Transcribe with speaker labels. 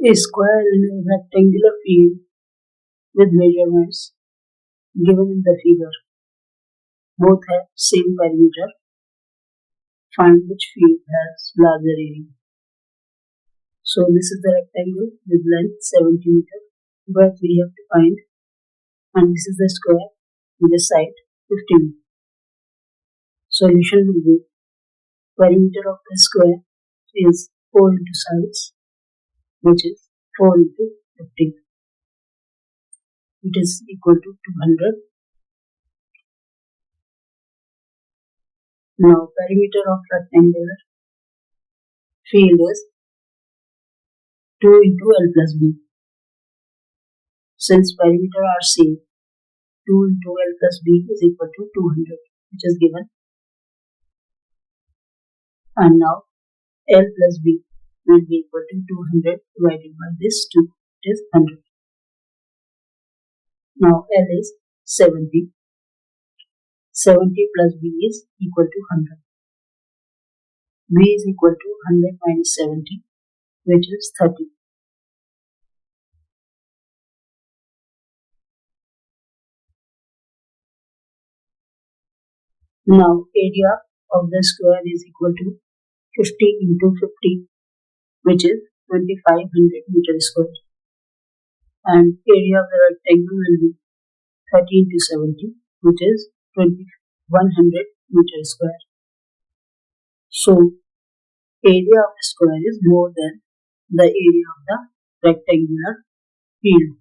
Speaker 1: A square in a rectangular field with measurements given in the figure. Both have same perimeter. Find which field has larger area. So this is the rectangle with length 70 meter, but we have to find, and this is the square with the side 50 meter. Solution will be perimeter of the square is 4 into sides, which is 4 into 50. It is equal to 200. Now perimeter of rectangular field is 2 into L plus B. Since perimeter are same, 2 into L plus B is equal to 200, which is given. And now L plus B will be equal to 200 divided by this 2, it is 100. Now L is 70. 70 plus B is equal to 100. B is equal to 100 minus 70, which is 30. Now area of the square is equal to 50 into 50, which is 2500 meter square. And area of the rectangle will be 30 into 70, which is 2100 meter square. So area of the square is more than the area of the rectangular field.